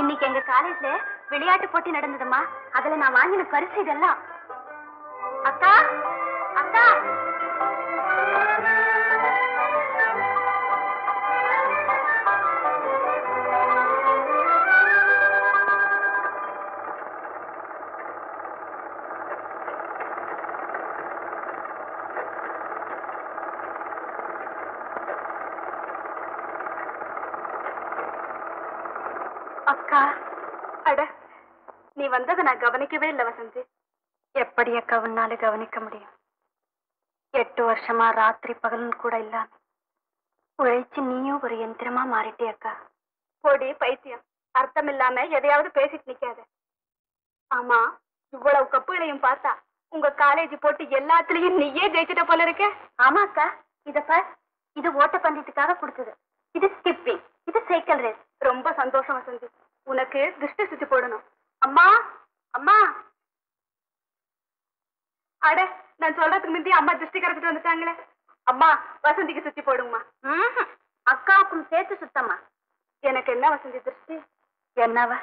இன்னைக்கு எங்க காலேஜ்ல விளையாட்டு போட்டி நடந்ததுமா. அதுல நான் வாங்கின பரிசு இதெல்லாம். அக்கா அக்கா அக்கா. அட, நீ வந்ததை நான் கவனிக்கவே இல்லை வசந்தி. எப்படி அக்கா உன்னால கவனிக்க முடியும்? 8 வருஷமா ராத்திரி பகலும் கூட இல்லாம உழைச்சு நீயும் ஒரு யந்திரமா மாறிட்டே அக்கா. போடி பைத்தியம், அர்த்தம் இல்லாம எதையாவது பேசிட்டு நிக்காத. ஆமா, இவ்வளவு கப்புகளையும் பார்த்தா உங்க காலேஜ் போட்டு எல்லாத்துலயும் நீயே ஜெயிச்சிட்ட போல இருக்க. ஆமா அக்கா, இத பார், இது ஓட்டப்பந்தயத்துக்காக கொடுத்தது. இது ஸ்கிப்பிங், இது சைக்கிள் ரேஸ். ரொம்ப சந்தோஷம் வசந்தி. உனக்கு திருஷ்டி சுத்தி போடணும். அம்மா அம்மா. அட, நான் சொல்றதுக்கு முந்தைய அம்மா திருஷ்டி கரைச்சிட்டு வந்துட்டாங்களே. அம்மா, வசந்திக்கு சுத்தி போடுங்கம்மா. அக்காவுக்கும் சேர்த்து சுத்தம்மா. எனக்கு என்ன வசந்தி திருஷ்டி? என்னவா,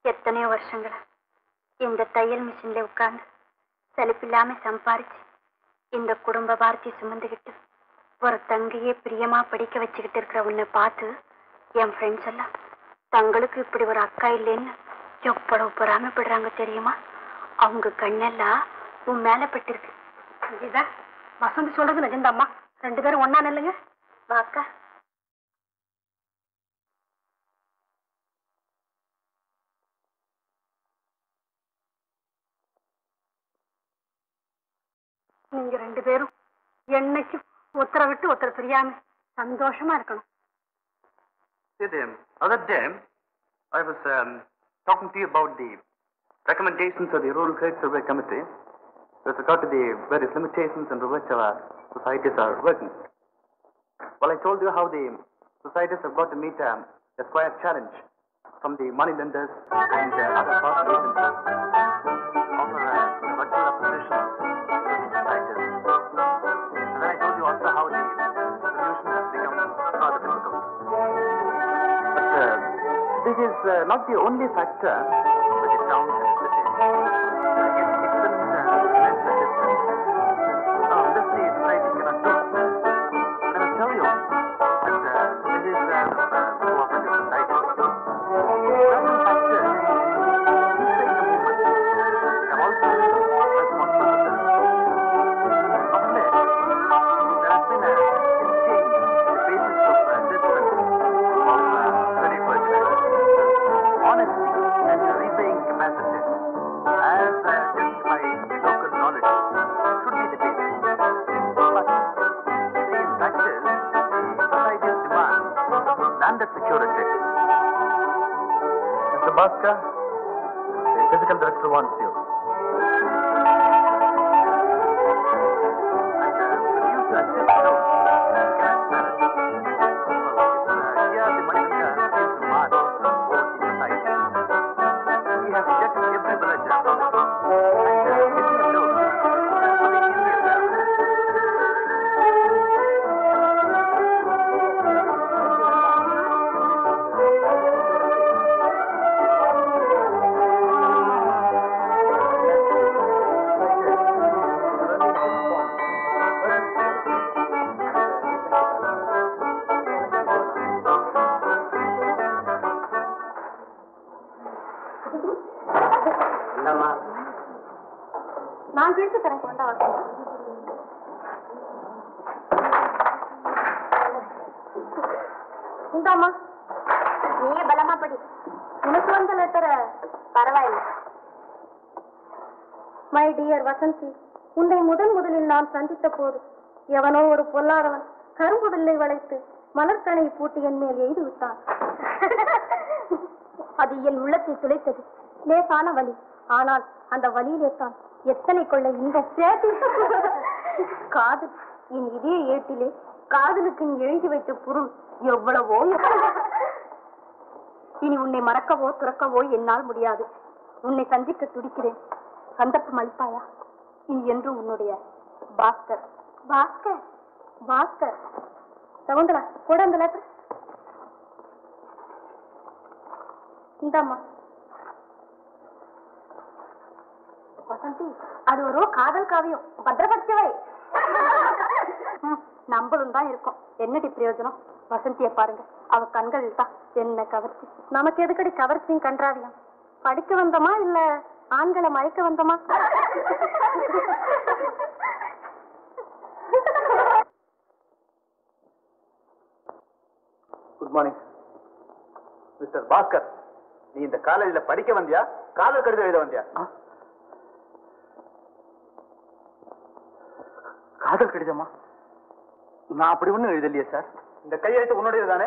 எத்தனையோ வருஷங்களா இந்த தையல் மிஷின்ல உட்கார்ந்து செழிப்பில்லாம சம்பாரிச்சு இந்த குடும்ப பாரத்தை சுமந்துகிட்டு ஒரு தங்கையே பிரியமா படிக்க வச்சுக்கிட்டு இருக்கிற உன்னை பார்த்து என் ஃப்ரெண்ட்ஸ் எல்லாம் தங்களுக்கு இப்படி ஒரு அக்கா இல்லைன்னு எவ்வளவு பொறாமைப்படுறாங்க தெரியுமா? அவங்க கண்ணெல்லாம் உன் மேல பட்டிருக்கு. இதுதான் வசந்தி சொல்றது நிஜந்தாம்மா. 2 பேரும் ஒன்னா நில்லுங்க. வாக்கா. நீங்க 2 பேரும் என்னைக்கு ஒருத்தரை விட்டு ஒருத்தர் பிரியாம சந்தோஷமா இருக்கணும். Other day, I was talking to you about the recommendations of the Rural Trade Survey Committee with regard to the various limitations under which our societies are working. Well, I told you how the societies have got to meet a square challenge from the money lenders and other corporate agencies offer a virtual opposition to the societies. And then I told you also how the solution has become rather difficult. But this is not the only factor which is down in the city. It shouldn't prevent the distance. This the society cannot do. And I will tell you that this is cooperative society. Certain factors inside the movement have also been responsible for this. Of late, there has been a change in the basis of judgment of 21st century. Honesty and repaying capacity as judged by local knowledge should be the basis. But in practice, the society's demand landed security. Mr. Bhaskar, the physical director wants you. நான் கேட்டு தரேன். கொண்டா இந்தாமா, நீயே பலமா படி. உனக்கு வந்த லெட்டர் பரவாயில்லை. மை டியர் வசந்தி, உன்னை முதலில் நான் சந்தித்த போது எவனோ ஒரு பொல்லாதவன் கரும்பு வில்லை வளைத்து மலர்கனை பூட்டி என் மேல் எய்து விட்டான். அது என் உள்ளத்தை துளைத்தது. லேசான வலி, ஆனால் அந்த வலியிலே தான் எத்தனை கொள்ள இன்பம். காதல் என் இதே ஏட்டிலே காதலுக்கு நீ எழுதி வைத்த பொருள் எவ்வளவோ. இனி உன்னை மறக்கவோ துறக்கவோ என்னால் முடியாது. உன்னை சந்திக்க துடிக்கிறேன். சந்தர்ப்பம் அளிப்பாயா? இனி என்றும் உன்னுடைய பாஸ்கர். பாஸ்கர் பாஸ்கர். சவுந்தரா, கூட அந்த லெட்டர். இந்தாம்மா. வசந்தி, அது ஒரு காதல் காவியம், பத்திரப்படுத்தவை. நம்பளும் தான் இருக்கும். என்னடி பிரயோஜனம்? வசந்திய பாருங்க, அவ கண்கள் தான் என்ன கவர்ச்சி. நமக்கு எதுக்கடி கவர்ச்சியும் கன்றாவியம்? படிக்க வந்தோமா இல்ல ஆண்களை மயக்க வந்தோமா? Good morning mister Bhaskar. நீ இந்த காலேஜில் படிக்க வந்தியா, காதல் கடிதம் எழுத வந்தியா? காதல் கடிதமா? நான் அப்படி ஒண்ணும் எழுதலையே சார். இந்த கையெழுத்து உன்னுடையது தானே?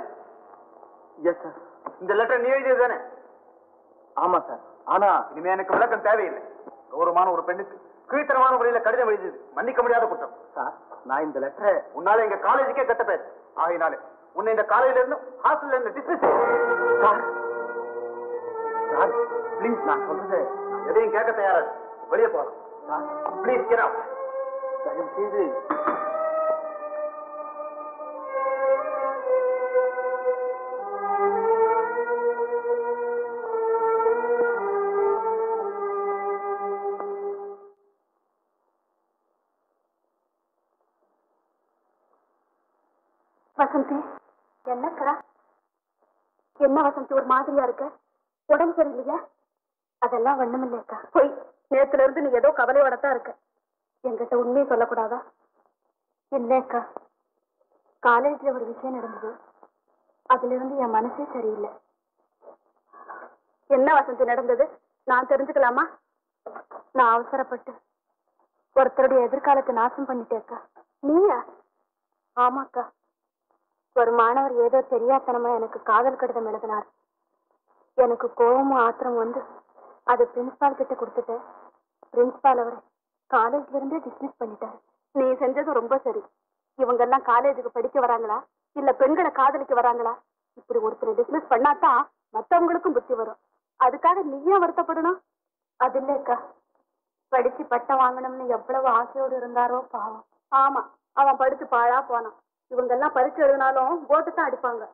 Yes sir. இந்த லெட்டர் நீ எழுதியது தானே? ஆமா சார். ஆனா இனிமே எனக்கு விளக்கம் தேவையில்லை. கௌரவமான ஒரு பெண்ணுக்கு கீழ்த்தரமான முறையில் கடிதம் எழுதியது மன்னிக்க முடியாத குற்றம் சார். நான் இந்த லெட்டரை உன்னால எங்க காலேஜுக்கே கட்ட பேர். ஆகையினாலே உன்னை இந்த காலேஜில இருந்து ஹாஸ்டல்ல இருந்து டிஸ்மிஸ் சார். சார் ப்ளீஸ், நான் சொல்றது எதையும் கேட்க தயாரா வெளியே போகலாம் சார். Please get out. தயவு செய்து வசந்தி. என்னக்கா? என்ன வசந்தி ஒரு மாதிரியா இருக்க? உடம்பு சரியில்லையா? அதெல்லாம் ஒண்ணுமில்லைக்கா. போய் நேத்துல இருந்து நீ ஏதோ கவலையோட தான் இருக்க. என்கிட்ட உண்மையை சொல்லக்கூடாதா? இல்லக்கா, காலேஜ்ல ஒரு விஷயம் நடந்தது. அதுல இருந்து என் மனசே சரியில்லை. என்ன வசந்தி நடந்தது? நான் தெரிஞ்சுக்கலாமா? நான் அவசரப்பட்டு ஒருத்தருடைய எதிர்காலத்தை நாசம் பண்ணிட்டேக்கா. நீயா? ஆமாக்கா. ஒரு மாணவர் ஏதோ தெரியாதனமா எனக்கு காதல் கடிதம் எழுதினார். எனக்கு கோபமும் ஆத்திரம் வந்து அது பிரின்சிபால் கிட்ட கொடுத்துட்டேன். பிரின்சிபால் அவரை காலேஜ்ல இருந்தே டிஸ்மிஸ் பண்ணிட்டாரு. நீ செஞ்சது ரொம்ப சரி. இவங்க எல்லாம் காலேஜுக்கு படிக்க வராங்களா இல்ல பெண்களை காதலிக்க வராங்களா? இப்படி ஒருத்தரை டிஸ்மிஸ் பண்ணாதான் மத்தவங்களுக்கும் புத்தி வரும். அதுக்காக நீயே வருத்தப்படணும்? அது இல்லக்கா, படிச்சு பட்டம் வாங்கணும்னு எவ்வளவு ஆசையோடு இருந்தாரோ பாவம். ஆமா, அவன் படிச்சு பாழா போனான். இவங்க எல்லாம் பரிச்சு எழுதினாலும் போட்டு தான் அடிப்பாங்க.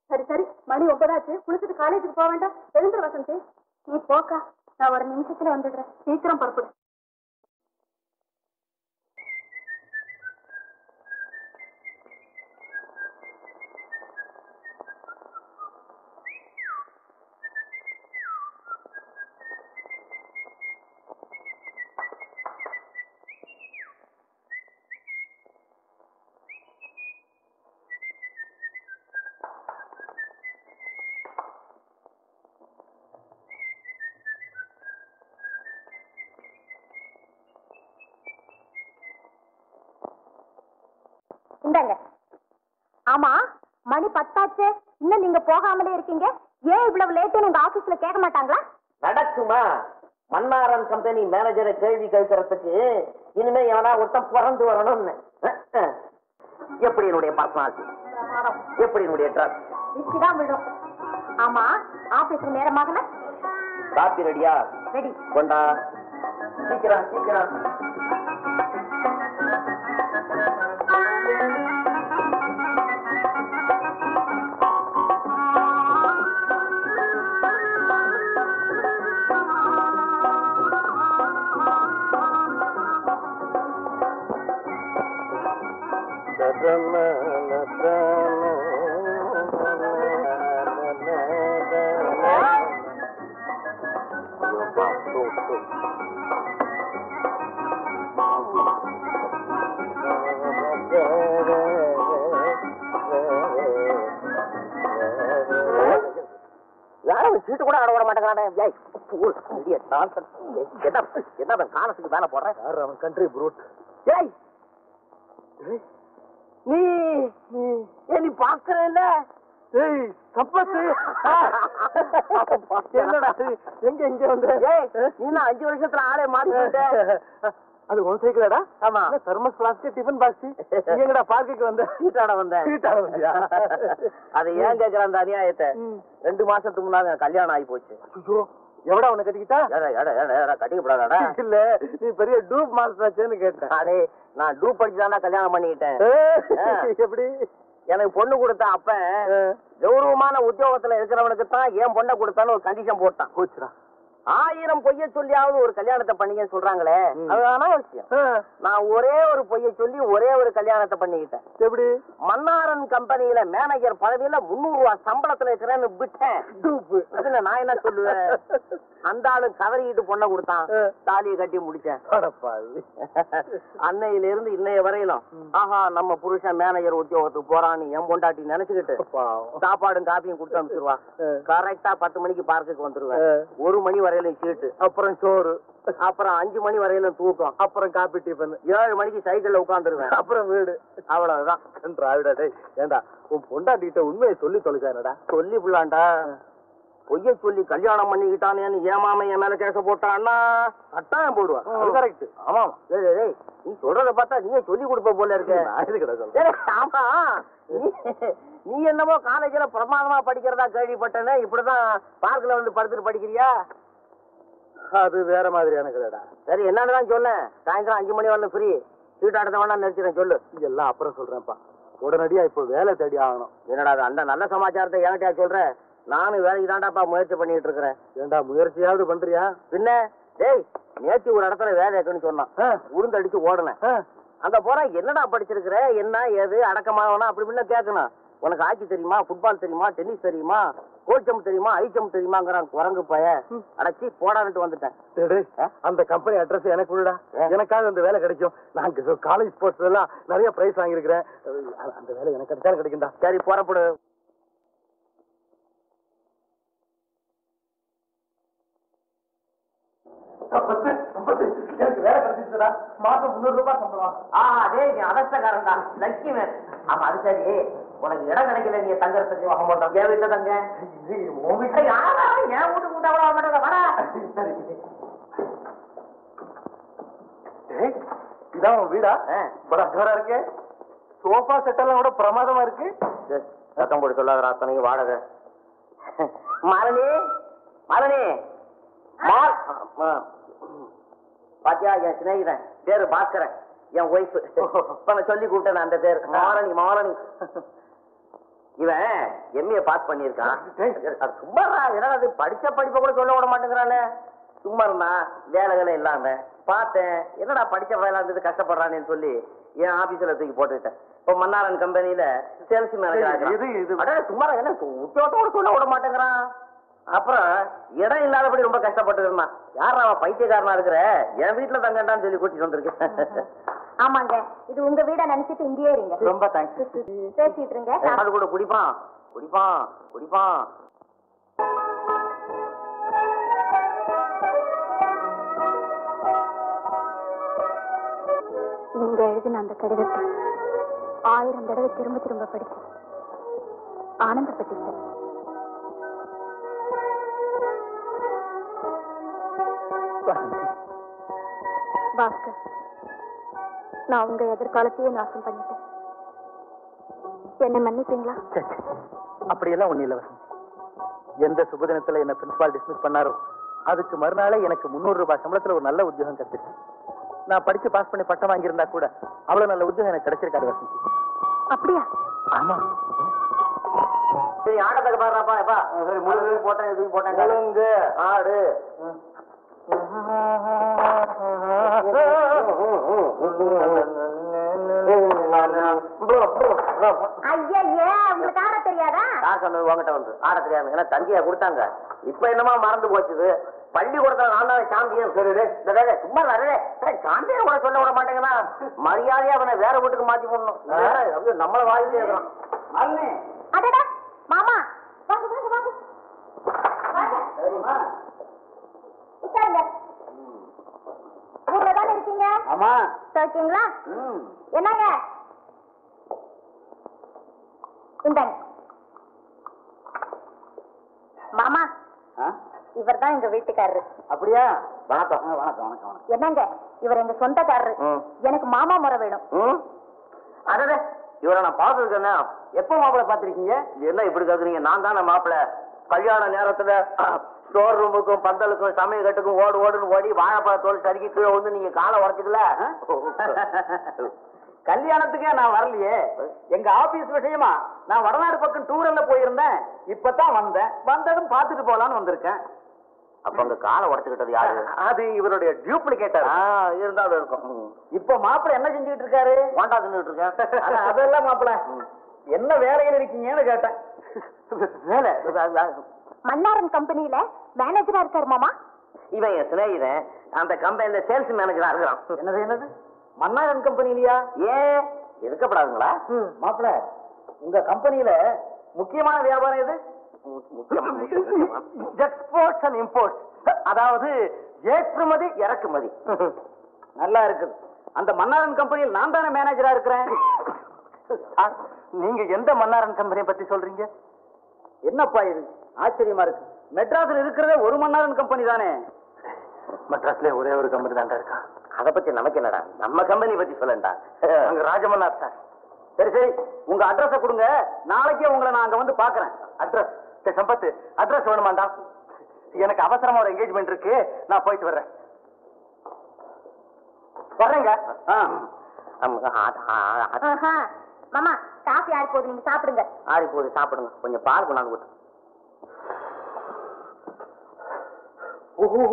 சரி சரி, மணி 9 ஆச்சு. குளிச்சுட்டு காலேஜுக்கு போக வேண்டாம். எழுந்துரு வசந்தி. நீ போக்கா, நான் ஒரு நிமிஷத்துல வந்துடுறேன். சீக்கிரம் புறப்படு. இந்தாங்க. ஆமா, மணி 10 ஆச்சு. இன்னும் நீங்க போகாமலே இருக்கீங்க. ஏன் இவ்வளவு லேட்டுன்னு உங்க ஆபீஸ்ல கேட்க மாட்டாங்களா? நடக்குமா? மன்னாரன் கம்பெனி மேனேஜரை கேள்வி கேட்கறதுக்கு இனிமே எவனா ஒருத்தன் பிறந்து வரணும்னு. எப்படி என்னுடைய பர்சனாலிட்டி, எப்படி என்னுடைய ட்ரெஸ் தான் விடும். ஆமா, ஆபீஸ்க்கு நேரமாகல. காப்பி ரெடியா? ரெடி. கொண்டா, சீக்கிரம் சீக்கிரம். சீட்டு கூட ஆட விட மாட்டேங்கிறானே. என்ன காலத்துக்கு வேலை போடுறேன்? அவன் கண்ட்ரி ப்ரூட். நீ பாக்குறேன்ல எங்க எங்க வந்து நீ 5 வருஷத்துல ஆளே மாறிட்ட. அது உன் சைக்கிளடா? ஆமா. Thermus flask, tiffin box. எங்கடா பார்க்குக்கு வந்த? வீட்டாட வந்தேன். வீட்டாட வந்தியா? அது ஏன் கேக்குற அந்த அநியாயத்தை? 2 மாசத்துக்கு முன்னாடி கல்யாணம் ஆகி போச்சு. எவடா உன்னை கட்டிக்கிட்டா? கட்டிக்கப்படாதாடா? இல்ல, நீ பெரிய டூப் மாஸ்டர் ஆச்சேன்னு கேட்டேன். அடே, நான் டூப் படிச்சுதானா கல்யாணம் பண்ணிக்கிட்டேன். எப்படி? எனக்கு பொண்ணு கொடுத்த அப்ப கௌரவமான உத்தியோகத்துல இருக்கிறவனுக்கு தான் ஏன் பொண்ணை கொடுத்தான்னு ஒரு கண்டிஷன் போட்டான். போச்சுடா. 1000 பொய்ய சொல்லியாவது ஒரு கல்யாணத்தை பண்ணிக்கன்னு சொல்றாங்களே, அதுதான விஷயம். நான் ஒரே ஒரு பொய்ய சொல்லி ஒரே ஒரு கல்யாணத்தை பண்ணிக்கிட்டேன். எப்படி? மன்னாரன் கம்பெனியில மேனேஜர் பதவியில 300 ரூபாய் சம்பளத்துல இருக்கிறேன்னு விட்டேன். அதுல நான் என்ன சொல்லுவேன்? அந்த ஆளு கதறிக்கிட்டு பொண்ணை கொடுத்தான், தாலியை கட்டி முடிச்சேன். அன்னையில இருந்து இன்னைய வரையிலும் ஆஹா நம்ம புருஷன் மேனேஜர் உத்தியோகத்துக்கு போறான்னு என் பொண்டாட்டி நினைச்சுக்கிட்டு சாப்பாடும் காப்பியும் கொடுத்து அனுப்பிச்சிருவா. கரெக்டா 10 மணிக்கு பார்க்குக்கு வந்துருவேன். 1 மணி வரையிலும் சீட்டு, அப்புறம் சோறு, அப்புறம் 5 மணி வரையிலும் தூக்கம், அப்புறம் காப்பி டிஃபன், 7 மணிக்கு சைக்கிள்ல உட்காந்துருவேன், அப்புறம் வீடு. அவ்வளவுதான். ஏண்டா உன் பொண்டாட்டிட்ட உண்மையை சொல்லி தொலைச்சானடா? சொல்லி புள்ளாண்டா பொய்ய சொல்லி கல்யாணம் பண்ணிக்கிட்டானேன்னு ஏமாம என் மேல கேச போட்டான்னா கட்டாயம் போடுவான். கரெக்ட். ஆமா, நீ சொல்றத பார்த்தா நீயே சொல்லி கொடுப்ப போல இருக்க. ஆமா, நீ என்னமோ காலேஜ்ல பிரமாதமா படிக்கிறதா கேள்விப்பட்டேன்னு, இப்படிதான் பார்க்ல வந்து படுத்துட்டு படிக்கிறியா? அது வேற மாதிரியான கதைடா. சரி, என்னன்னு சொல்ல. சாயந்தரம் 5 மணி வரல ஃப்ரீ, சீட்டாடுத்த வேணா நிறுத்திறேன், சொல்லு. இதெல்லாம் அப்புறம் சொல்றேன்ப்பா. உடனடியா இப்போ வேலை தேடி ஆகணும். என்னடா அந்த நல்ல சமாச்சாரத்தை என்கிட்டயா சொல்றேன்? நானும் வேலைக்கு தாண்டாப்பா முயற்சி பண்ணிட்டு இருக்கிறேன். ஏண்டா முயற்சியாவது பண்றியா? பின்ன டேய், நேற்று ஒரு இடத்துல வேலை இருக்குன்னு சொன்னான், உருந்தடிச்சு ஓடுனேன். அங்க போற என்னடா படிச்சிருக்கிற, என்ன ஏது அடக்கமாகணும் அப்படி இப்படின்னு கேட்கணும். உனக்கு ஹாக்கி தெரியுமா, ஃபுட்பால் தெரியுமா, டென்னிஸ் தெரியுமா, கோச்சம் தெரியுமா, ஐச்சம் தெரியுமாங்கிறான் குரங்கு பைய. அடைச்சி போடான்ட்டு வந்துட்டேன். அந்த கம்பெனி அட்ரஸ் எனக்கு விடுடா, எனக்காக அந்த வேலை கிடைக்கும். நாங்க காலேஜ் ஸ்போர்ட்ஸ் எல்லாம் நிறைய பிரைஸ் வாங்கியிருக்கிறேன். அந்த வேலை எனக்கு கிடைச்சாலும் கிடைக்கும்டா. சரி, புறப்படு. மாசம் 300 ரூபாய் சம்பளம். அதே அவஸ்தக்காரன் தான், லட்சுமி. ஆமா, அது சரி. உனக்கு இடம் கிடைக்கல, நீ தங்கறதுக்கு வாங்க மாட்டோம். என் வீட்டுல தங்க. உன் வீட்டுல யாரா? என் வீட்டுக்கு கூட அவ்வளவு மாட்டேங்க. வர இதான் உன் வீடா? பரா இருக்கு. சோஃபா செட் எல்லாம் கூட பிரமாதமா இருக்கு. சத்தம் போட்டு சொல்லாத, அத்தனைக்கு வாடகை. மாலினி, மாலினி, பாத்தியா என் சிநேகிதன் பேரு பாஸ்கரன், என் ஒய்ஃப். சொல்லி கூப்பிட்டேன் அந்த பேரு மாலினி. மாலினி இவன் எம்ஏ பாஸ் பண்ணியிருக்கான். சும்மா என்னது படிச்ச படிப்பை கூட சொல்ல விட மாட்டேங்கிறானே. சும்மா இருந்தா வேலைகளை இல்லாம பார்த்தேன், என்னடா படிச்ச வேலை இருந்தது கஷ்டப்படுறானேன்னு சொல்லி என் ஆபீஸ்ல தூக்கி போட்டுக்கிட்டேன். இப்ப மன்னாரன் கம்பெனியில சேல்ஸ் மேனேஜர். சும்மா என்ன உத்தியோகத்தோட சொல்ல விட மாட்டேங்கிறான். அப்புறம் இடம் இல்லாதபடி ரொம்ப கஷ்டப்பட்டு இருந்தான். யாரா அவன் பைத்தியக்காரனா இருக்கிற, என் வீட்டுல தங்கண்டான்னு சொல்லி கூட்டிட்டு வந்திருக்கேன். ஆமாங்க, இது உங்க வீட நினைச்சிட்டு இங்கேயே இருங்க. ரொம்ப தேங்க்ஸ். பேசிட்டு இருங்க. அது கூட குடிப்பான் குடிப்பான் குடிப்பான். நீங்க எழுதின அந்த கடிதத்தை 1000 தடவை திரும்ப திரும்ப படிச்சு ஆனந்தப்பட்டீங்க. பாஸ்கர், நான் உங்க எதிர்காலத்தையே நாசம் பண்ணிட்டேன். என்ன மன்னிப்பீங்களா? அப்படியெல்லாம் ஒண்ணு இல்ல வசந்தி. எந்த சுபதினத்துல என்ன பிரின்சிபால் டிஸ்மிஸ் பண்ணாரோ அதுக்கு மறுநாளே எனக்கு 300 ரூபாய் சம்பளத்துல ஒரு நல்ல உத்தியோகம் கிடைச்சிருச்சு. நான் படிச்சு பாஸ் பண்ணி பட்டம் வாங்கியிருந்தா கூட அவ்வளவு நல்ல உத்தியோகம் எனக்கு கிடைச்சிருக்காரு வசந்தி. அப்படியா? ஆமா. சரி, ஆடத்துக்கு பாடுறாப்பா. எப்பா முழுங்கு போட்டேன், எதுவும் போட்டேன். முழுங்கு ஆடு. உங்களுக்கு ஆட தெரியாதா? யார் சொன்னது உங்ககிட்ட வந்து ஆட தெரியாது? ஏன்னா தந்தியா கொடுத்தாங்க, இப்ப என்னமா மறந்து போச்சுது. பள்ளிக்கூடத்துல நான் தான் சாம்பியன். சும்மா வரவே சாம்பியன் கூட சொல்ல விட மாட்டேங்கன்னா மரியாதையா அவனை வேற வீட்டுக்கு மாத்தி போடணும். நம்மள வாயிலே இருக்கிறான். அடடா மாமா, வாங்க வாங்க வாங்க. சரிம்மா, உட்காருங்க. ஊர்ல தானே இருக்கீங்க? ஆமா. இருக்கீங்களா? என்னங்க இந்தாங்க மாமா. இவர் தான் எங்க வீட்டுக்காரரு. அப்படியா? வணக்கம் வணக்கம் வணக்கம். என்னங்க, இவர் எங்க சொந்தக்காரரு. எனக்கு மாமா முறை வேணும். அடடே, இவரை நான் பார்த்துருக்கேன்னா. எப்போ மாப்பிள்ள பார்த்திருக்கீங்க? என்ன இப்படி கேக்குறீங்க? நான் தானே மாப்பிள்ள. கல்யாண நேரத்துல ஸ்டோர் ரூமுக்கும் பந்தலுக்கும் சமையல் கட்டுக்கும் ஓடுன்னு ஓடி வாழைப்பழ தோல் சறுக்கி கீழே வந்து நீங்க காலை உடச்சுக்கல. கல்யாணத்துக்கே நான் வரலையே. எங்க ஆபீஸ் விஷயமா நான் வடநாடு பக்கம் டூரில் போயிருந்தேன். இப்பதான் வந்ததும் பார்த்துட்டு போலான்னு வந்திருக்கேன். அப்ப அங்க காலை உடச்சுக்கிட்டது யாரு? அது இவருடைய டியூப்ளிகேட்டர். இருந்தாலும் இருக்கும். இப்ப மாப்பிள்ள என்ன செஞ்சுக்கிட்டு இருக்காரு? வாண்டா தின்னுட்டு இருக்கேன். அதெல்லாம் மாப்பிள்ள என்ன வேலையில இருக்கீங்கன்னு கேட்டேன். வேலை மன்னாரன் கம்பெனியில மேனேஜரா இருக்காரு மாமா. இவன் என் சிநேகிதன். அந்த கம்பெனில சேல்ஸ் மேனேஜரா இருக்கிறான். என்னது மன்னாரன் கம்பெனிலயா? ஏன் எதுக்கப்படாதுங்களா? மாப்பிள்ள உங்க கம்பெனியில முக்கியமான வியாபாரம் எது? எக்ஸ்போர்ட்ஸ் அண்ட் இம்போர்ட்ஸ், அதாவது ஏற்றுமதி இறக்குமதி. நல்லா இருக்குது. அந்த மன்னாரன் கம்பெனியில் நான் தானே மேனேஜரா இருக்கிறேன். நீங்க எந்த மன்னாரன் கம்பெனியை பத்தி சொல்றீங்க? என்னப்பா இது ஆச்சரியமா இருக்கு. மெட்ராஸ்ல இருக்கிறதே ஒரு மன்னாரன் கம்பெனி தானே. மெட்ராஸ்ல ஒரே ஒரு கம்பெனி தான்டா இருக்கா. அதை பத்தி நமக்கு என்னடா, நம்ம கம்பெனி பத்தி சொல்லண்டா. அங்க ராஜமன்னார் சார். சரி உங்க அட்ரஸ கொடுங்க, நாளைக்கே உங்களை நான் அங்க வந்து பாக்குறேன். அட்ரஸ் சம்பத்து, அட்ரஸ் வேணுமாண்டா? எனக்கு அவசரமா ஒரு என்கேஜ்மெண்ட் இருக்கு, நான் போயிட்டு வர்றேன். வர்றேங்க. மாமா காஃபி ஆறி போகுது, நீங்க சாப்பிடுங்க. ஆறி போகுது, சாப்பிடுங்க. கொஞ்சம் பால் கொண்டாந்து கொடுத்து. ஓஹோ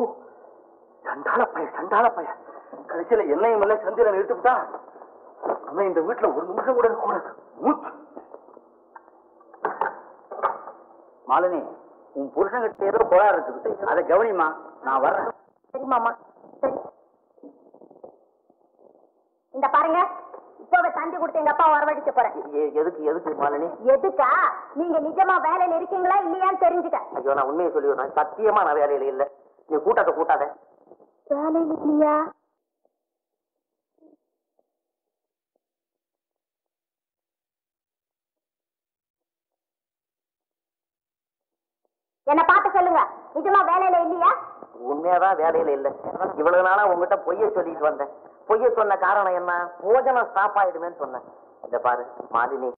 சண்டால பைய கடைசியில என்னையும் இல்லை சந்திரன் இழுத்துட்டா. அவன் இந்த வீட்டுல ஒரு நிமிஷம் கூட கூடாது. மாலினி, உன் புருஷன்கிட்ட ஏதோ கோளாறு இருக்குது, அதை கவனிமா. நான் வர்றேன். சரி மாமா, சரி. இந்த பாருங்க, இப்பவே தந்தி கொடுத்து எங்க அப்பா வரவழைக்க போறேன். எதுக்கு மாலினி? எதுக்கா? நீங்க நிஜமா வேலையில இருக்கீங்களா இல்லையான்னு தெரிஞ்சுக்க. ஐயோ, நான் உண்மையை சொல்லிடுறேன். சத்தியமா நான் வேலையில இல்ல. நீ கூட்டாத. வேலையில இல்லையா? என்ன பார்த்து சொல்லுங்க, நிஜமா வேலையில இல்லையா? உண்மையாதான் வேலையில இல்ல. இவ்வளவு நாளா உங்ககிட்ட பொய்ய சொல்லிட்டு வந்தேன். பொய்ய சொன்ன காரணம் என்ன? போஜனம் ஸ்டாப் ஆயிடுமேன்னு சொன்னேன். இந்த பாரு மாலினி,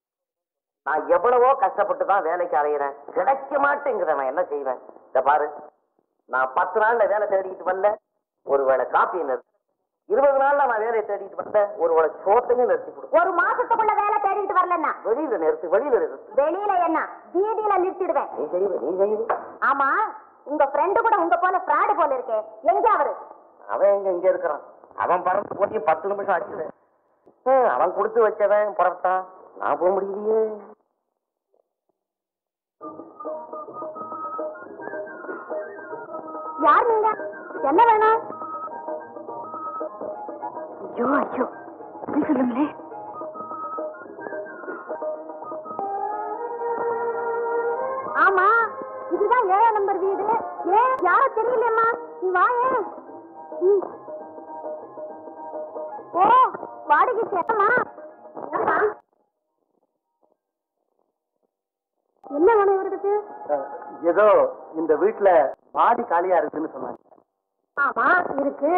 நான் எவ்வளவோ கஷ்டப்பட்டு தான் வேலைக்கு அலையிறேன். கிடைக்க மாட்டேங்கிறேன். நான் என்ன செய்வேன்? இந்த பாரு, நான் 10 நாள்ல வேலை தேடிட்டு வந்தேன், ஒருவேளை காப்பி நிறுத்து. 20 நாள்ல நான் வேலையை தேடிட்டு வந்தேன், ஒருவேளை சோத்தையும் நிறுத்தி கொடு. ஒரு மாசத்துக்குள்ள வேலை தேடிட்டு வரலன்னா வெளியில நிறுத்து. வெளியில என்ன வீதியில நிறுத்திடுவேன். நீ செய்வு. ஆமா, உங்க ஃப்ரெண்டு கூட உங்க போல ஃப்ராடு போல இருக்கே, எங்க அவரு? அவன் இங்க இருக்கிறான். அவன் பறந்து போட்டி 10 நிமிஷம் ஆச்சு. அவன் கொடுத்து வச்சவன் புறப்பட்டான். நான் போக முடியலையே. யார் நீங்க? என்ன வேணும்? ஐயோ சொல்லுங்களே. ஆமா, இதுதான் 7ஆம் நம்பர் வீடு. ஏன் யாரோ தெரியலையம்மா, நீ வாயே. ஓ, வாடகை சேரமா? என்ன வேணும் இவருக்கு? ஏதோ இந்த வீட்டுல மாடி காலியா இருக்குன்னு சொன்னாங்க. ஆமா இருக்கு.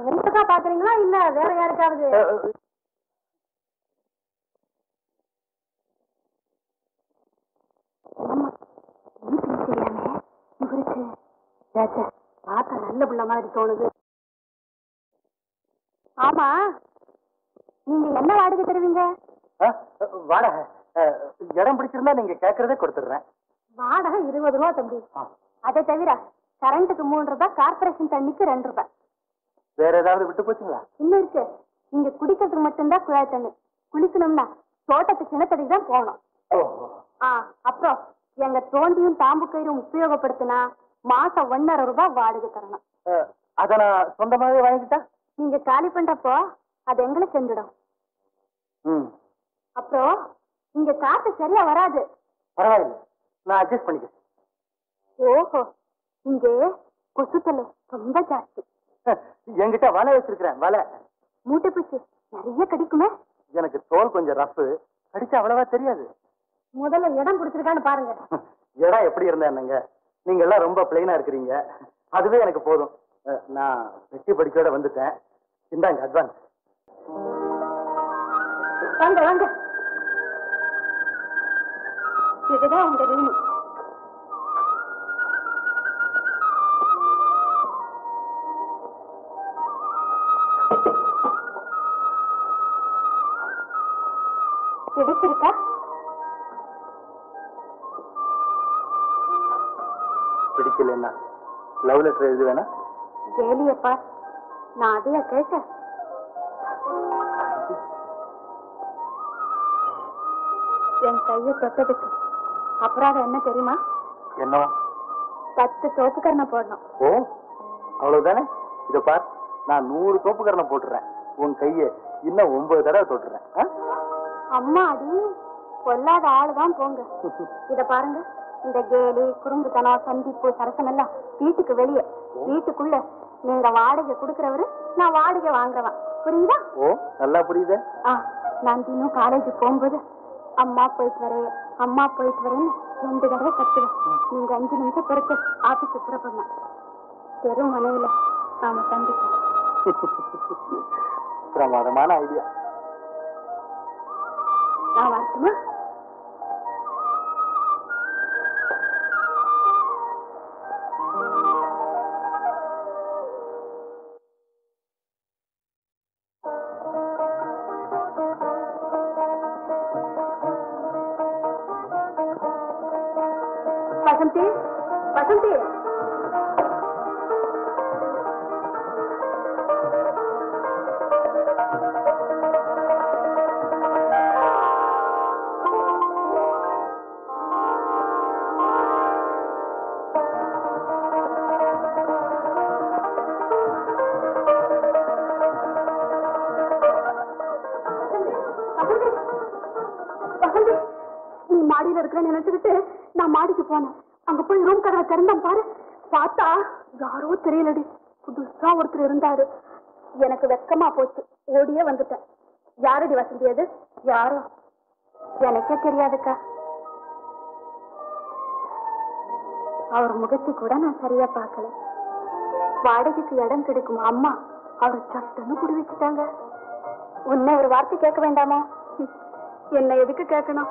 உங்களுக்கா பாக்குறீங்களா இல்ல வேற யாருக்காவது? தெரியாம இவருக்கு பார்த்தா நல்ல பிள்ளை மாதிரி தோணுது. ஆமா, நீங்க என்ன வாடகை தருவீங்க? வாடகை இடம் பிடிச்சிருந்தா நீங்க கேட்கறதே கொடுத்துடுறேன். வாடகை 20 ரூபா தம்பி. அதை தவிர கரண்ட்டுக்கு 3 ரூபாய், கார்பரேஷன் தண்ணிக்கு 2 ரூபாய். வேற ஏதாவது விட்டு போச்சுங்களா? இன்னும் இருக்கு. நீங்க குடிக்கிறதுக்கு மட்டும்தான் குழாய் தண்ணி. குளிக்கணும்னா தோட்டத்து கிணத்தடிக்கு தான் போகணும். அப்புறம் எங்க தோண்டியும் தாம்பு கயிறும் உபயோகப்படுத்தினா மாசம் 1.5 ரூபாய் வாடகை தரணும். அத நான் சொந்தமாவே வாங்கிட்டா? நீங்க காலி பண்றப்போ அது எங்களை செஞ்சிடும். அப்புறம் இங்க காத்து சரியா வராது. பரவாயில்ல, நான் அட்ஜஸ்ட் பண்ணிக்கிறேன். ஓஹோ, இங்க கொசுத்தலை ரொம்ப ஜாஸ்தி. என்கிட்ட வலை வச்சிருக்கிறேன். வலை மூட்டை பிடிச்சு நிறைய கடிக்குமே. எனக்கு தோல் கொஞ்சம் ரஃப், கடிச்சா அவ்வளவா தெரியாது. முதல்ல இடம் பிடிச்சிருக்கான்னு பாருங்க. இடம் எப்படி இருந்தா என்னங்க, நீங்க எல்லாம் ரொம்ப பிளைனா இருக்கிறீங்க, அதுவே எனக்கு போதும். நான் வெட்டி படிக்கோட வந்துட்டேன். இந்தாங்க அட்வான்ஸ். வாங்க வாங்க, இதுதான் உங்க ரூம். பிடிச்சிருக்கா? பிடிக்கலன்னா லவ் லெட்டர் எழுது வேணா? கேலியப்பா, நான் அதையா கேட்டேன்? என் கையை தொட்டதுக்கு அப்புறம் என்ன தெரியுமா? என்ன? 10 தோப்புக்கரணை போடணும். ஓ, அவ்வளவுதானே? இத பார், நான் 100 தோப்புக்கரணை போட்டுறேன். உன் கைய இன்னும் 9 தடவை தொட்டுறேன். அம்மா அடி பொல்லாத ஆளுதான் போங்க. இத பாருங்க, இந்த கேலி, குறும்புத்தனம், சந்திப்பு, சரசம் எல்லாம் வீட்டுக்கு வெளியே. வீட்டுக்குள்ள நீங்க வாடகை கொடுக்கறவரு, நான் வாடகை வாங்குறவன். புரியுதா? ஓ, நல்லா புரியுது. நான் இன்னும் காலேஜ் போகும்போது அம்மா போயிட்டு வரேன், அம்மா போயிட்டு வரேன்னு 2 தடவை கத்துவேன். நீங்க 5 நிமிஷம் பொறுத்து ஆபீஸ் புறப்படணும். தெரு மனையில நாம சந்திப்போம். பிரமாதமான ஐடியா. நான் வரட்டுமா? வசந்தி, வசந்தி, வசந்தி, நீ மாடியில இருக்கிறேன்னு நினைச்சுக்கிட்டு நான் மாடிக்கு போனேன். அங்க போய் ரூம் கதவை திறந்தான் பாரு. பார்த்தா யாரோ தெரியலடி, புதுசா ஒருத்தர் இருந்தாரு. எனக்கு வெக்கமா போச்சு, ஓடியே வந்துட்டேன். யாரடி வசந்தி அது? யாரோ எனக்கே தெரியாதுக்கா. அவர் முகத்தை கூட நான் சரியா பார்க்கல. வாடகைக்கு இடம் கிடைக்கும் அம்மா அவர் சட்டுன்னு குடி வச்சுட்டாங்க. உன்னை ஒரு வார்த்தை கேட்க வேண்டாமா? என்ன எதுக்கு கேட்கணும்?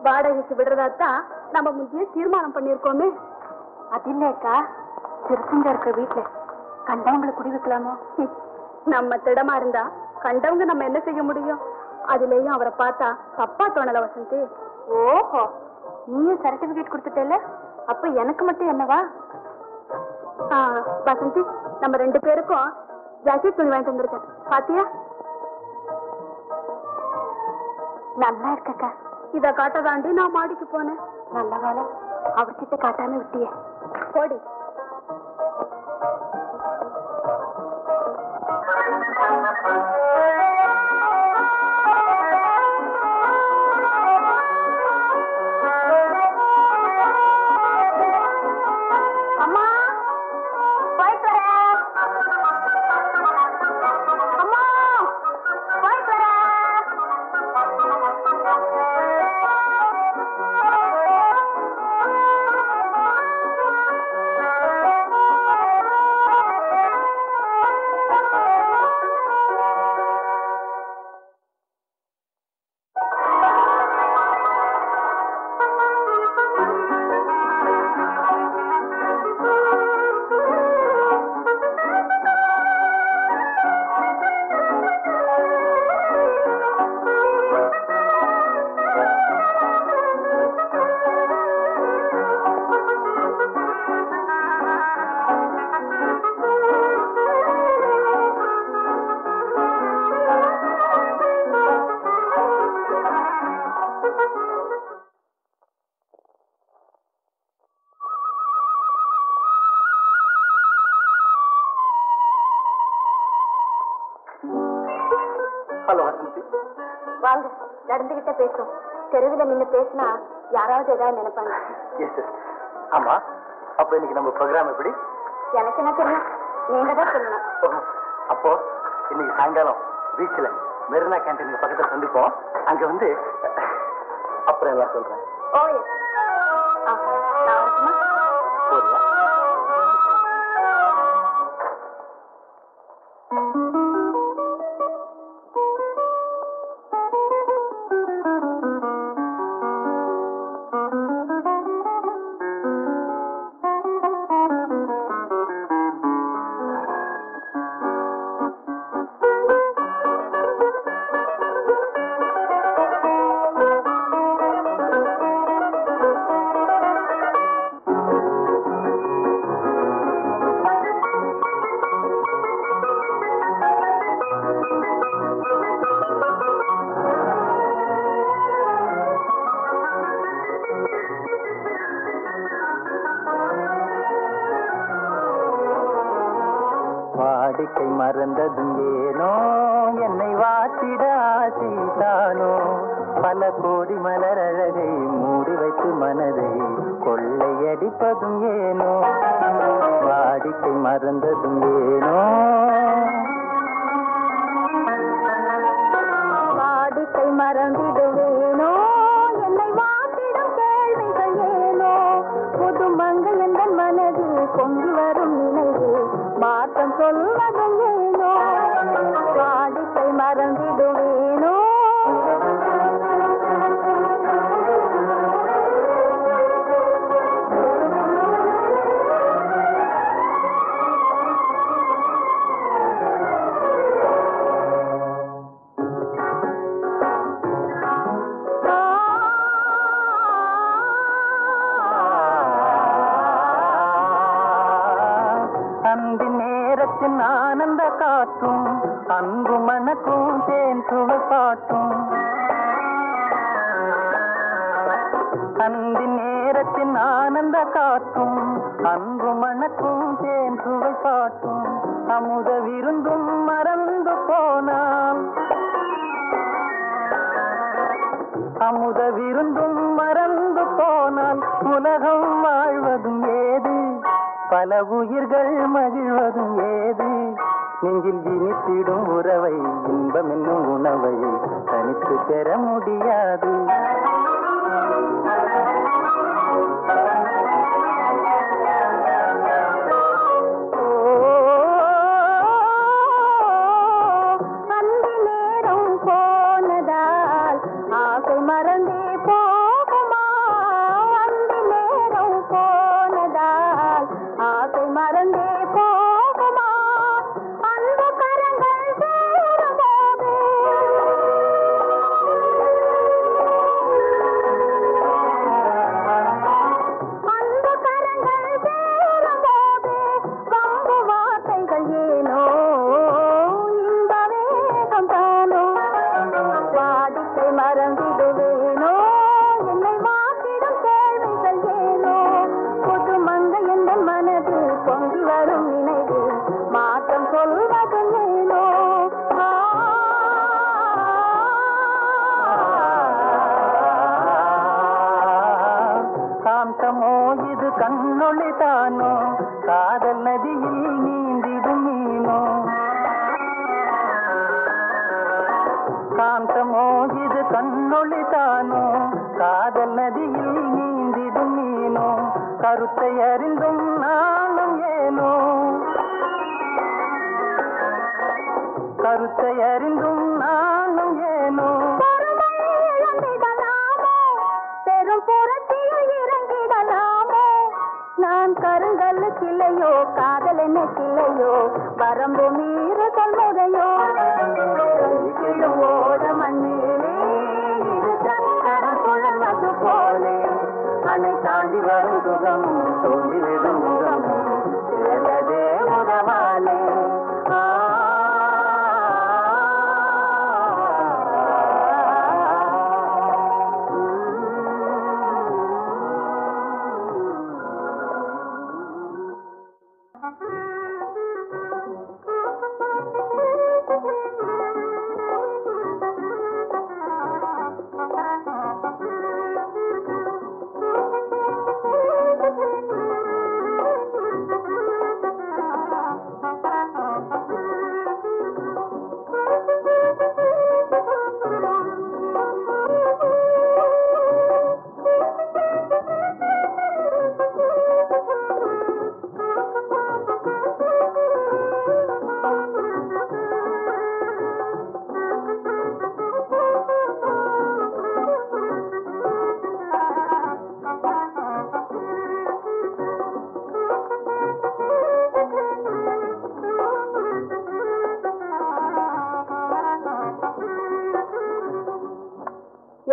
வாடகைக்கு விடுறதாத்தான் நம்ம முந்தைய தீர்மானம் பண்ணிருக்கோமே. அது இல்லக்கா, சிறுசுங்க இருக்க வீட்டுல கண்டவங்களை குடி வைக்கலாமோ? நம்ம திடமா இருந்தா கண்டவங்க நம்ம என்ன செய்ய முடியும்? அதுலயும் அவரை பார்த்தா தப்பா தோணல வசந்தி. ஓஹோ, நீயும் சர்டிபிகேட் கொடுத்துட்டல, அப்ப எனக்கு மட்டும் என்னவா? வசந்தி, நம்ம 2 பேருக்கும் ஜாக்கெட் துணி வாங்கிட்டு வந்திருக்கேன். பாத்தியா? நல்லா இருக்கக்கா. இத காட்டதாண்டி நான் மாடிக்கு போனேன். நல்ல காலம் அவர்கிட்ட காட்டாம விட்டியே. போடி. அம்மா போயிட்டு வரேன். அம்மா போயிட்டு வரேன். ஹலோ வசந்தி. வாங்க, நடந்துகிட்ட பேசும். தெருவில் நின்று பேசினா யாராவது ஏதாவது நினைப்பாங்க. Yes yes. ஆமா, அப்ப இன்னைக்கு நம்ம ப்ரோக்ராம் எப்படி? எனக்கு என்ன தெரியும், நீங்க தான் சொல்லணும். அப்போ இன்னைக்கு சாயங்காலம் பீச்சில் மெரினா கேன்டீன் பக்கத்தில் சந்திப்போம். அங்க வந்து அப்புறம் எல்லாம் சொல்றேன். ஓ எஸ். நான் வரட்டுமா? போறியா? வாடிக்கை மறந்ததும் ஏனோ என்னை வாட்டிட ஆசைதானோ பல கோடி மலர் அழகை மூடி வைத்து மனதை கொள்ளையடிப்பதும் ஏனோ வாடிக்கை மறந்ததும் ஏனோ வாடிக்கை மறந்திடுவேனோ என்னை வாட்டிடும் கேள்விகள் ஏனோ புது மங்கள் என்ற மனதில் பொங்கி வரும் நினைவு மாற்றம் சொல்வதும் ஏனோ வாடிக்கை மறந்திடுவேனோ அந்தி நேரத்தின் ஆனந்த காற்றும் அன்பு மணக்கும் தேன் சுவை பாட்டும் அந்தி நேரத்தின் ஆனந்த காற்றும் அன்பு மணக்கும் தேன் சுவை பாட்டும் அமுத விருந்தும் மறந்து போனால் அமுத விருந்தும் மறந்து போனால் உலகம் வாழ்வதும் ஏது பல உயிர்கள் மகிழ்வதும் ஏது நெஞ்சில் இனித்திடும் உறவை இன்பம் என்னும் உணவை தனித்து பெற முடியாது அந்தி நேரம் போனதால் ஆசை மறந்தே போகுமா அந்தி நேரம் போனதால் ஆசை மறந்தே போகுமா அன்பு கரங்கள் சேரும்போது அன்பு கரங்கள் சேரும்போது வம்பு வார்த்தைகள் ஏனோ இந்த வேகம் தானோ வாடிக்கை மறந்திடுவேனோ என்னை மாற்றிடும் கேள்விகள் ஏனோ புது மங்கை என்ற மனதில் பொங்கி வரும் நினைவு மாற்றம் சொல்வதும் ஏனோ காந்தமோ இது கண்ணொளி தானோ காதல் நதியில் நீந்திடும் மீனோ காந்தமோ இது கண்ணொளி தானோ காதல் நதியில் நீந்திடும் மீனோ கருத்தை அறிந்தும் நானும் ஏனோ கருத்தை அறிந்தும் நானும் ஏனோ பொறுமை இழந்திடலாமோ பெரும் புரட்சியில் இறங்கிடலாமோ நான் கருங்கல் கிளையோ காதல் என்ன கிளையோ வரம்பு மீறுதல் முறையோ கைக்கிடும் ஓட மண்ணிலே இரு கண்கள் சுழல்வது போலே அணை தாண்டி வரும் சுகம் தோன்றிவிடும் முகம் சிறந்ததே உறவாலே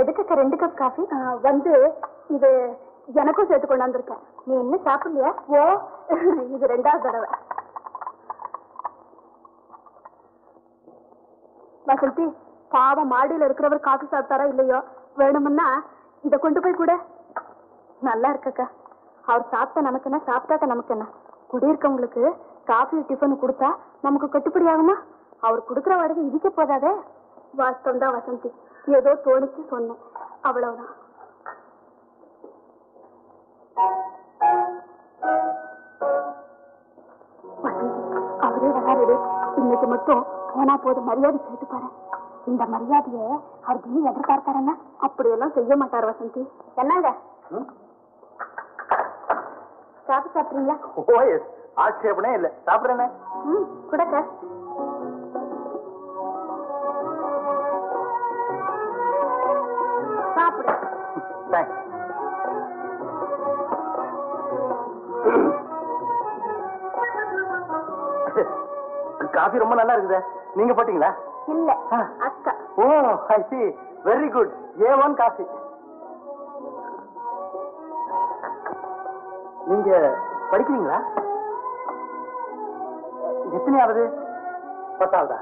எதுக்கு 2 கப் காஃபி வந்து இது எனக்கும் சேர்த்து கொண்டாந்துருக்கேன் நீ இன்னும் சாப்பிடலையா ஓ இது 2வது தடவை வசந்தி பாவம் மாடியில இருக்கிறவர் காஃபி சாப்பிட்டாரா இல்லையோ வேணும்னா இத கொண்டு போய் கூட நல்லா இருக்கக்கா அவர் சாப்பிட்டா நமக்கு என்ன சாப்பிட்டாக்க நமக்கு என்ன குடியிருக்கவங்களுக்கு காஃபி டிஃபன் கொடுத்தா நமக்கு கட்டுப்படி ஆகுமா? அவர் கொடுக்குற வாடகை இதுக்க போதாதே. வாஸ்தவம் தான் வசந்தி, ஏதோ தோணிச்சு சொன்னேன், அவ்வளவுதான். அவரே வராரு, இன்னைக்கு மட்டும் போனா போது மரியாதை கேட்டு பாரு. இந்த மரியாதையை அவர் தினம் எதிர்பார்த்தாருன்னா அப்படியெல்லாம் செய்ய மாட்டார் வசந்தி. என்னங்க காபி சாப்பிடுறீங்களா? ஓஎஸ், ஆட்சேபனே இல்ல, சாப்பிடுறேனே. கொடுக்க சாப்பிடு. தேங்க்ஸ். காஃபி ரொம்ப நல்லா இருக்குது. நீங்க போட்டீங்களா? இல்ல, அக்கா. Oh, I see. Very good. A1 coffee. நீங்க படிக்கிறீங்களா? எத்தனையாவது? 10ஆவதா?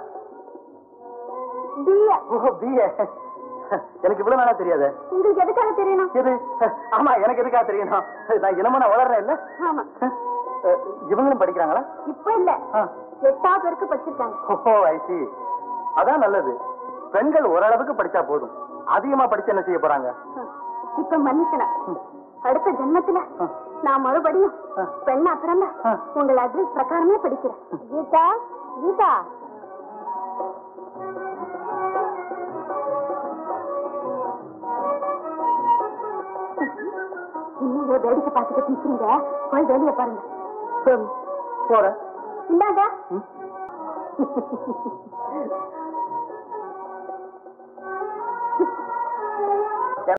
பிஏ. Oh, BA. எனக்கு இவ்வளவு நாளா தெரியாது. உங்களுக்கு எதுக்காக தெரியணும்? எது? ஆமா, எனக்கு எதுக்காக தெரியணும்? நான் இனமா நான் வளர்றேன் இல்ல. ஆமா. இவங்களும் படிக்கிறாங்களா? இப்ப இல்ல, 8வது வரைக்கும் படிச்சிருக்காங்க. ஓ, ஐ சி. அதான் நல்லது. பெண்கள் ஓரளவுக்கு படிச்சா போதும், அதிகமா படிச்சு என்ன செய்ய போறாங்க? இப்ப மன்னிக்கணும், அடுத்த ஜென்மத்துல நான் மறுபடியும் பெண்ணா பிறந்த உங்கள் அட்ரஸ் பிரகாரமே படிக்கிறேன். கீதா, கீதா. இன்னும் வேடிக்கை பார்த்துட்டு நிற்கிறீங்க, போய் வேலையை பாருங்க. போறேன். இந்தாங்க.